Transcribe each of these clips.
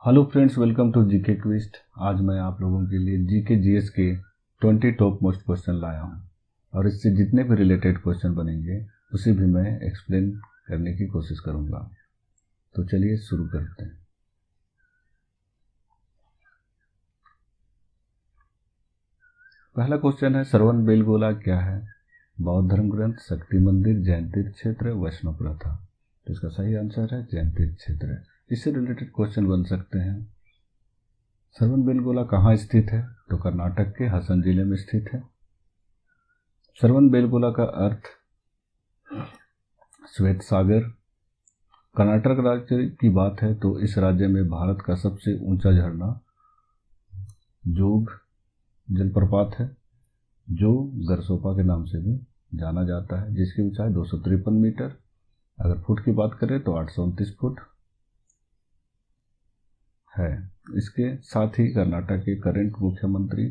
Hello friends, welcome to GK quiz. आज मैं आप लोगों के लिए जीके जीएस के 20 टॉप मोस्ट क्वेश्चन लाया हूं और इससे जितने भी रिलेटेड क्वेश्चन बनेंगे उसे भी मैं एक्सप्लेन करने की कोशिश करूंगा। तो चलिए शुरू करते हैं। पहला क्वेश्चन है, श्रवण बेलगोला क्या है? बौद्ध धर्म ग्रंथ, शक्ति मंदिर, जैन तीर्थ क्षेत्र, वैष्णव प्रथा। तो इसका सही आंसर है जैन तीर्थ क्षेत्र। इससे रिलेटेड क्वेश्चन बन सकते हैं, श्रवण बेलगोला कहाँ स्थित है? तो कर्नाटक के हसन जिले में स्थित है। श्रवण बेलगोला का अर्थ श्वेत सागर। कर्नाटक राज्य की बात है तो इस राज्य में भारत का सबसे ऊंचा झरना जोग जलप्रपात है, जो गरसोपा के नाम से भी जाना जाता है, जिसकी ऊंचाई 253 मीटर। अगर फुट की बात करें तो 829 फुट है। इसके साथ ही कर्नाटक के करंट मुख्यमंत्री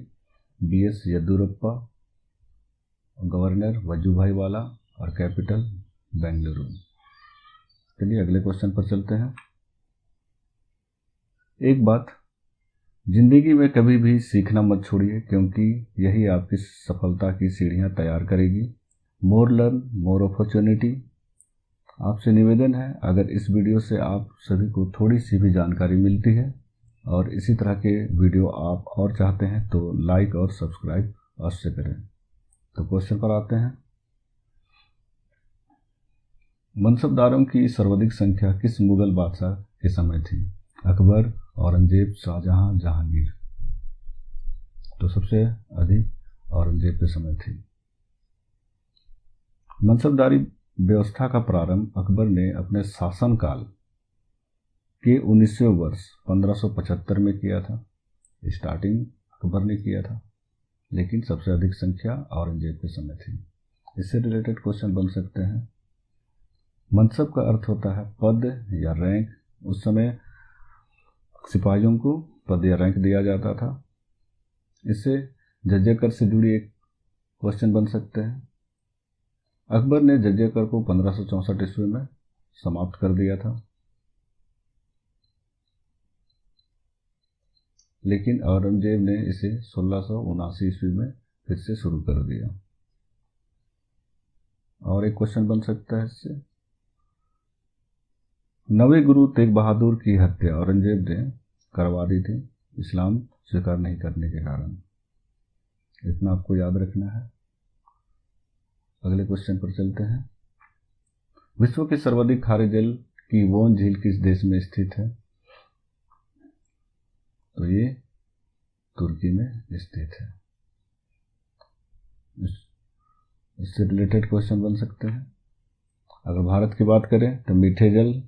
बीएस येदियुरप्पा, गवर्नर वजुभाई वाला और कैपिटल बेंगलुरु। चलिए अगले क्वेश्चन पर चलते हैं। एक बात, जिंदगी में कभी भी सीखना मत छोड़िए, क्योंकि यही आपकी सफलता की सीढ़ियां तैयार करेगी। मोर लर्न मोर अपॉर्चुनिटी। आपसे निवेदन है, अगर इस वीडियो से आप सभी को थोड़ी सी भी जानकारी मिलती है और इसी तरह के वीडियो आप और चाहते हैं तो लाइक और सब्सक्राइब अवश्य करें। तो क्वेश्चन पर आते हैं। मनसबदारों की सर्वाधिक संख्या किस मुगल बादशाह के समय थी? अकबर, औरंगजेब, शाहजहां, जहांगीर। तो सबसे अधिक औरंगजेब के समय थी। मनसबदारी व्यवस्था का प्रारंभ अकबर ने अपने शासनकाल के 19वें वर्ष 1575 में किया था। स्टार्टिंग अकबर ने किया था, लेकिन सबसे अधिक संख्या औरंगजेब के समय थी। इससे रिलेटेड क्वेश्चन बन सकते हैं। मनसब का अर्थ होता है पद या रैंक। उस समय सिपाहियों को पद या रैंक दिया जाता था। इससे जज्जे कर से जुड़ी एक क्वेश्चन बन सकते हैं। अकबर ने जज्जे कर को 1564 ईस्वी में समाप्त कर दिया था, लेकिन औरंगजेब ने इसे 1679 ईस्वी में फिर से शुरू कर दिया। और एक क्वेश्चन बन सकता है इससे, नवे गुरु तेग बहादुर की हत्या औरंगजेब ने करवा दी थी, इस्लाम स्वीकार नहीं करने के कारण। इतना आपको याद रखना है। अगले क्वेश्चन पर चलते हैं। विश्व के सर्वाधिक खारे जल की वोन झील किस देश में स्थित है? तो ये तुर्की में स्थित है। इससे रिलेटेड क्वेश्चन बन सकते हैं। अगर भारत की बात करें तो मीठे जल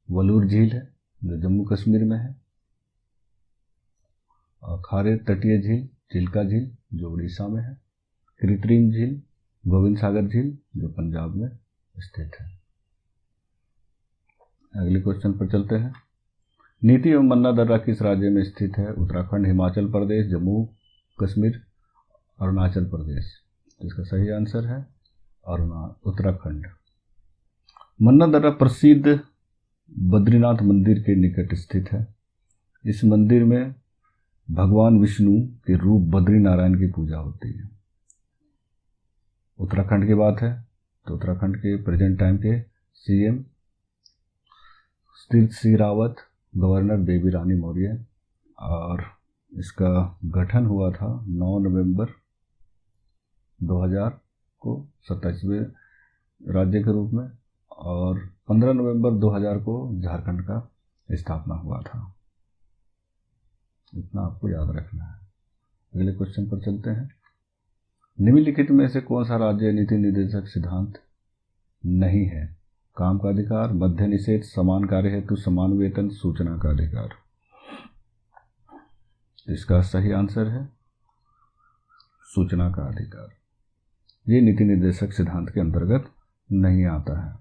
वलूर झील है, जो जम्मू कश्मीर में है, और खारे तटीय झील चिल्का झील, जो उड़ीसा में है। कृत्रिम झील गोविंद सागर झील, जो पंजाब में स्थित है। अगले क्वेश्चन पर चलते हैं। नीति एवं मन्ना दर्रा किस राज्य में स्थित है? उत्तराखंड, हिमाचल प्रदेश, जम्मू कश्मीर, अरुणाचल प्रदेश। तो इसका सही आंसर है उत्तराखंड। मन्ना दर्रा प्रसिद्ध बद्रीनाथ मंदिर के निकट स्थित है। इस मंदिर में भगवान विष्णु के रूप बद्री नारायण की पूजा होती है। उत्तराखंड की बात है तो उत्तराखंड के प्रेजेंट टाइम के सीएम तीरथ सिंह रावत, गवर्नर बेबी रानी मौर्य, और इसका गठन हुआ था 9 नवंबर 2000 को 27वें राज्य के रूप में, और 15 नवंबर 2000 को झारखंड का स्थापना हुआ था। इतना आपको याद रखना है। अगले क्वेश्चन पर चलते हैं। निम्नलिखित में से कौन सा राज्य नीति निर्देशक सिद्धांत नहीं है? काम का अधिकार, मध्य निषेध, समान कार्य हेतु समान वेतन, सूचना का अधिकार। इसका सही आंसर है सूचना का अधिकार। ये नीति निर्देशक सिद्धांत के अंतर्गत नहीं आता है।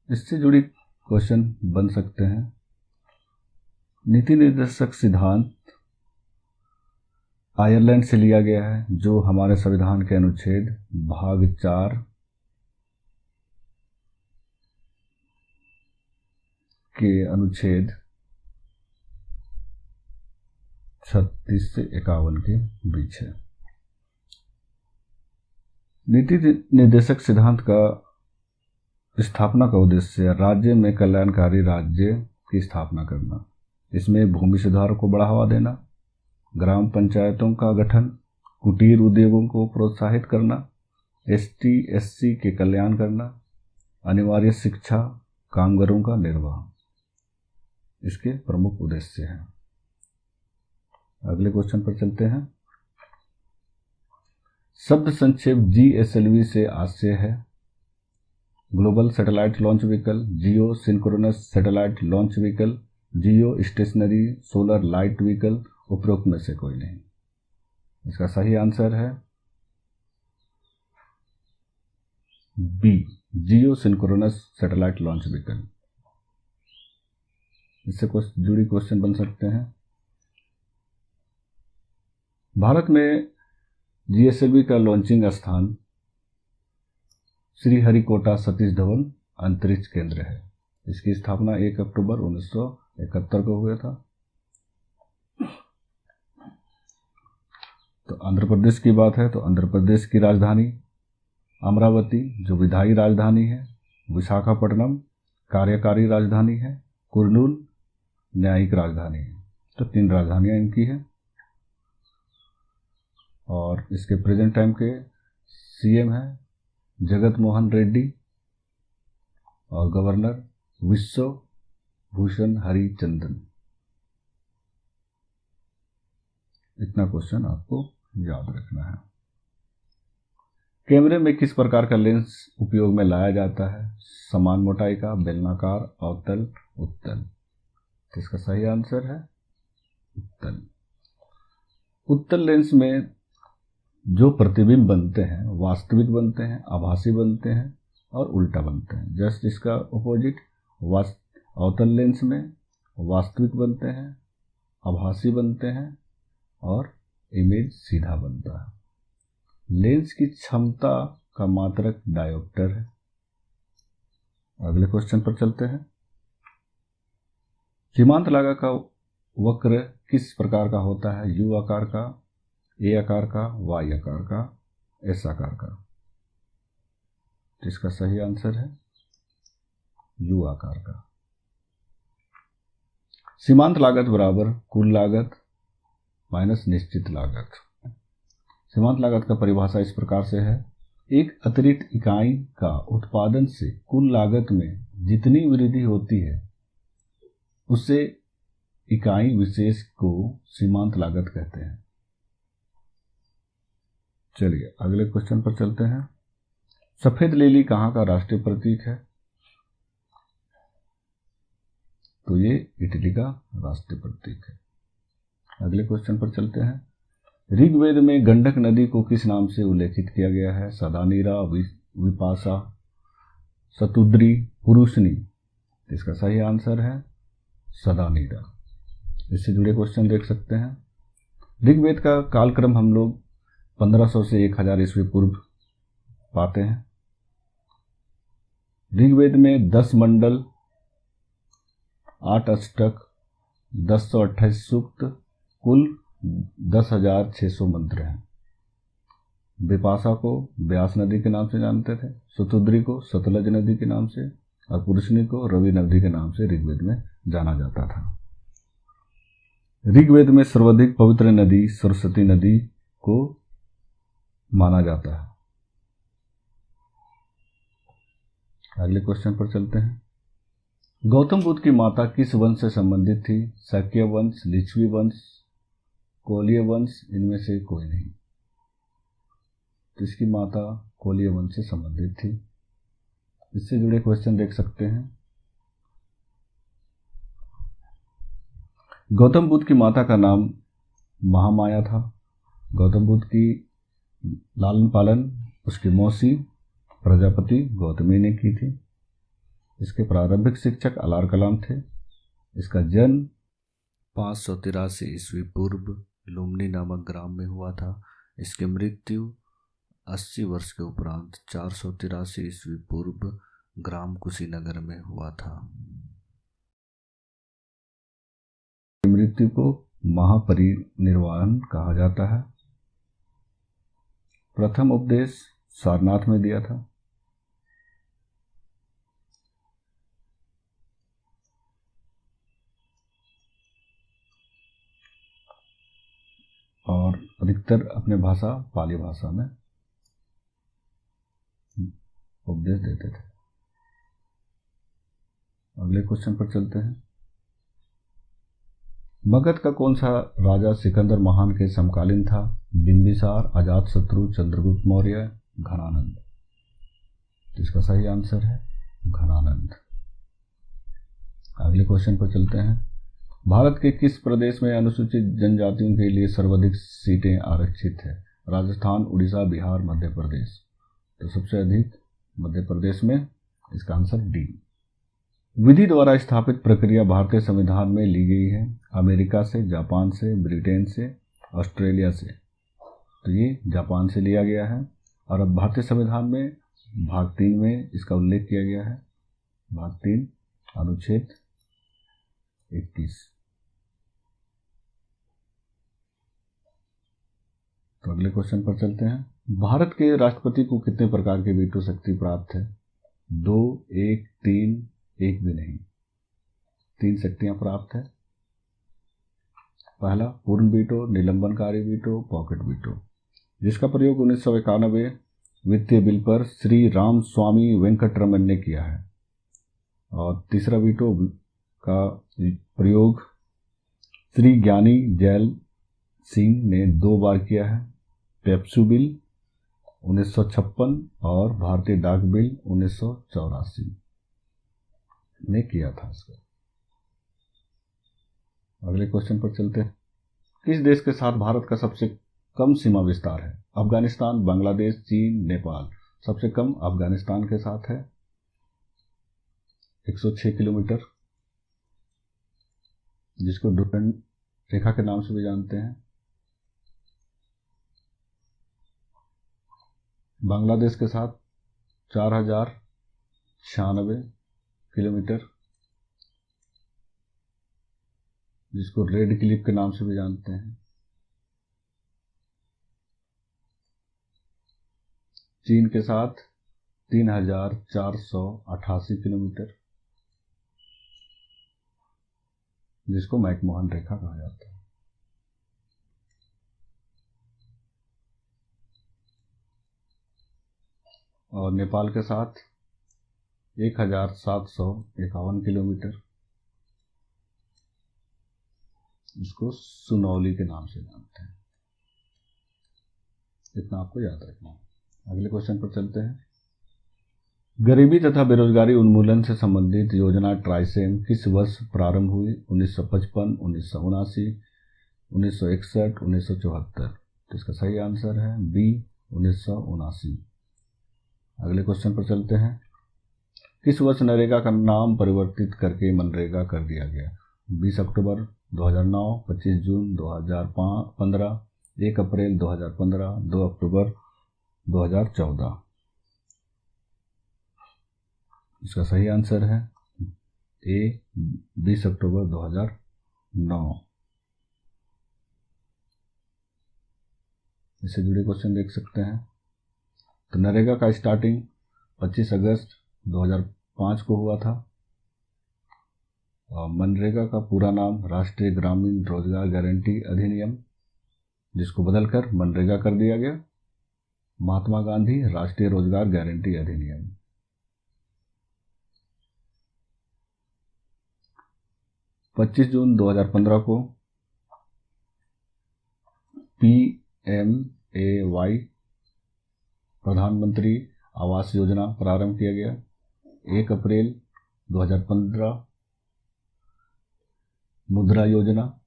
इससे जुड़ी क्वेश्चन बन सकते हैं। नीति निर्देशक सिद्धांत आयरलैंड से लिया गया है, जो हमारे संविधान के अनुच्छेद भाग 4 के अनुच्छेद 36 से 51 के बीच है। नीति निर्देशक सिद्धांत का स्थापना का उद्देश्य राज्य में कल्याणकारी राज्य की स्थापना करना। इसमें भूमि सुधार को बढ़ावा देना, ग्राम पंचायतों का गठन, कुटीर उद्योगों को प्रोत्साहित करना, ST/SC के कल्याण करना, अनिवार्य शिक्षा, कामगारों का निर्वाह, इसके प्रमुख उद्देश्य हैं। अगले क्वेश्चन पर चलते हैं। शब्द संक्षेप GSLV से आशय है global satellite launch vehicle, geosynchronous satellite launch vehicle, geostationary solar light vehicle, उपरोक्त में से कोई नहीं। इसका सही आंसर है B, geosynchronous satellite launch vehicle. इससे कुछ जुड़ी क्वेश्चन बन सकते हैं। भारत में GSLV का लॉन्चिंग स्थान श्रीहरिकोटा सतीश धवन अंतरिक्ष केंद्र है। इसकी स्थापना 1 अक्टूबर 1971 को हुआ था। तो आंध्र प्रदेश की बात है तो आंध्र प्रदेश की राजधानी अमरावती जो विधायी राजधानी है, विशाखापट्टनम कार्यकारी राजधानी है, कुर्नूल न्यायिक राजधानी है। तो 3 राजधानियां इनकी हैं। और इसके प्रेजेंट टाइम के CM हैं जगत मोहन रेड्डी और गवर्नर विश्व भूषण हरिचंदन। इतना क्वेश्चन आपको याद रखना है। कैमरे में किस प्रकार का लेंस उपयोग में लाया जाता है? समान मोटाई का, बेलनाकार, अवतल, उत्तल। इसका सही आंसर है उत्तल। उत्तल लेंस में जो प्रतिबिंब बनते हैं वास्तविक बनते हैं, आभासी बनते हैं और उल्टा बनते हैं। जस्ट इसका अपोजिट, अवतल लेंस में वास्तविक बनते हैं, आभासी बनते हैं और इमेज सीधा बनता है। लेंस की क्षमता का मात्रक डायोप्टर है। अगले क्वेश्चन पर चलते हैं। सीमांत लागत का वक्र किस प्रकार का होता है? U आकार का, A आकार का, Y आकार का, S आकार का। इसका सही आंसर है U आकार का। सीमांत लागत बराबर कुल लागत माइनस निश्चित लागत। सीमांत लागत का परिभाषा इस प्रकार से है, एक अतिरिक्त इकाई का उत्पादन से कुल लागत में जितनी वृद्धि होती है उससे इकाई विशेष को सीमांत लागत कहते हैं। चलिए अगले क्वेश्चन पर चलते हैं। सफेद लिली कहाँ का राष्ट्रीय प्रतीक है? तो ये इटली का राष्ट्रीय प्रतीक है। अगले क्वेश्चन पर चलते हैं। ऋग्वेद में गंडक नदी को किस नाम से उल्लेखित किया गया है? सदानीरा, विपाशा, शतुद्री, पुरुषनी। इसका सही आंसर है सदानीरा। इससे जुड़े क्वेश्चन देख सकते हैं। ऋग्वेद का कालक्रम हम लोग 1500 से 1000 ईस्वी पूर्व पाते हैं। ऋग्वेद में 10 मंडल, 8 अष्टक, 1028 सूक्त, कुल 10,600 मंत्र हैं। विपाशा को व्यास नदी के नाम से जानते थे, शतुद्री को सतलज नदी के नाम से और पुरुषनी को रवि नदी के नाम से ऋग्वेद में जाना जाता था। ऋग्वेद में सर्वाधिक पवित्र नदी सरस्वती नदी को माना जाता है। अगले क्वेश्चन पर चलते हैं। गौतम बुद्ध की माता किस वंश से संबंधित थी? शाक्य वंश, लिच्छवी वंश, कोलीय वंश, इनमें से कोई नहीं। तो इसकी माता कोलीय वंश से संबंधित थी। इससे जुड़े क्वेश्चन देख सकते हैं। गौतम बुद्ध की माता का नाम महामाया था। गौतम बुद्ध की लालन पालन उसकी मौसी प्रजापति गौतमी ने की थी। इसके प्रारंभिक शिक्षक अलार कलाम थे। इसका जन्म 583 ईस्वी पूर्व लुम्नी नामक ग्राम में हुआ था। इसकी मृत्यु 80 वर्ष के उपरांत 483 ईस्वी पूर्व ग्राम कुशीनगर में हुआ था। मृत्यु को महापरिनिर्वाण कहा जाता है? प्रथम उपदेश सारनाथ में दिया था। और अधिकतर अपने भाषा पाली भाषा में उपदेश देते थे। अगले क्वेश्चन पर चलते हैं। मगध का कौन सा राजा सिकंदर महान के समकालीन था? बिंबिसार, अजातशत्रु, चंद्रगुप्त मौर्य, घनानंद। तो इसका सही आंसर है घनानंद। अगले क्वेश्चन पर चलते हैं। भारत के किस प्रदेश में अनुसूचित जनजातियों के लिए सर्वाधिक सीटें आरक्षित है? राजस्थान, उड़ीसा, बिहार, मध्य प्रदेश। तो सबसे अधिक मध्य प्रदेश में। इसका आंसर डी। विधि द्वारा स्थापित प्रक्रिया भारतीय संविधान में ली गई है? अमेरिका से, जापान से, ब्रिटेन से, ऑस्ट्रेलिया से। तो ये जापान से लिया गया है। और अब भारतीय संविधान में भाग 3 में इसका उल्लेख किया गया है। भाग 3 अनुच्छेद 21। तो अगले क्वेश्चन पर चलते हैं। भारत के राष्ट्रपति को कितने प्रकार की वीटो शक्ति प्राप्त है? 2, 1, 3, एक भी नहीं। 3 शक्तियां प्राप्त है। पहला पूर्ण वीटो, निलंबनकारी वीटो, पॉकेट वीटो, जिसका प्रयोग 1991 वित्तीय बिल पर श्री राम स्वामी वेंकटरमन ने किया है। और तीसरा वीटो का प्रयोग श्री ज्ञानी जैल सिंह ने 2 बार किया है। पेप्सू बिल 1956 और भारतीय डाक बिल 1984 ने किया था इसको। अगले क्वेश्चन पर चलते हैं। किस देश के साथ भारत का सबसे कम सीमा विस्तार है? अफगानिस्तान, बांग्लादेश, चीन, नेपाल। सबसे कम अफगानिस्तान के साथ है 106 किलोमीटर, जिसको डुरंड रेखा के नाम से भी जानते हैं। बांग्लादेश के साथ 4096 किलोमीटर, जिसको रेड क्लिफ के नाम से भी जानते हैं। चीन के साथ 3488 किलोमीटर, जिसको मैकमोहन रेखा कहा जाता है। और नेपाल के साथ 1751 किलोमीटर, जिसको सुनौली के नाम से जानते हैं। इतना आपको याद रखना है। अगले क्वेश्चन पर चलते हैं। गरीबी तथा बेरोजगारी उन्मूलन से संबंधित योजना ट्राइसेम किस वर्ष प्रारंभ हुई? 1955, 1979, 1961, 1974। तो इसका सही आंसर है बी, 1979। अगले क्वेश्चन पर चलते हैं। किस वर्ष नरेगा का नाम परिवर्तित करके मनरेगा कर दिया गया? 20 अक्टूबर 2009, 25 जून 2015, 1 अप्रैल 2015, 2 अक्टूबर 2014। इसका सही आंसर है ए, 20 अक्टूबर 2009। इससे जुड़े क्वेश्चन देख सकते हैं। तो नरेगा का स्टार्टिंग 25 अगस्त 2005 को हुआ था। और मनरेगा का पूरा नाम राष्ट्रीय ग्रामीण रोजगार गारंटी अधिनियम, जिसको बदलकर मनरेगा कर दिया गया। महात्मा गांधी राष्ट्रीय रोजगार गारंटी अधिनियम। पच्चीस जून 2015 को PMAY प्रधानमंत्री आवास योजना प्रारंभ किया गया। 1 अप्रैल 2015 मुद्रा योजना,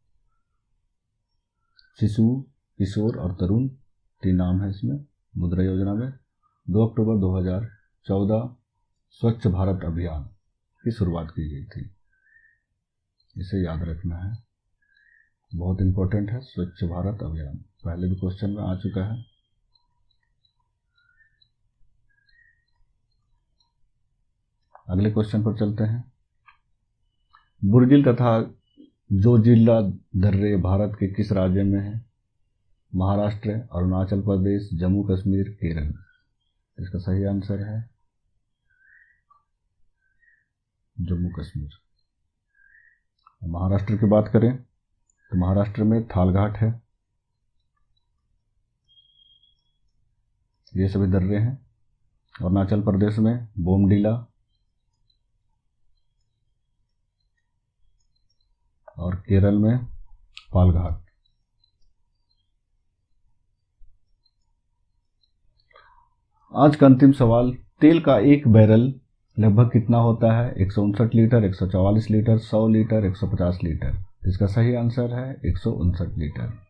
शिशु, किशोर और तरुण 3 नाम है इसमें मुद्रा योजना में। 2 अक्टूबर 2014 स्वच्छ भारत अभियान की शुरुआत की गई थी। इसे याद रखना है, बहुत इंपॉर्टेंट है स्वच्छ भारत अभियान। पहले भी क्वेश्चन में आ चुका है। अगले क्वेश्चन पर चलते हैं। बुर्जिल तथा जोजिला दर्रे भारत के किस राज्य में है? महाराष्ट्र, अरुणाचल प्रदेश, जम्मू कश्मीर, केरल। इसका सही आंसर है जम्मू कश्मीर। महाराष्ट्र की बात करें तो महाराष्ट्र में थालघाट है, ये सभी दर्रे हैं। अरुणाचल प्रदेश में बोमडीला और केरल में पालघाट। आज का अंतिम सवाल, तेल का एक बैरल लगभग कितना होता है? 159 लीटर, 144 लीटर, 100 लीटर, 150 लीटर। इसका सही आंसर है 159 लीटर।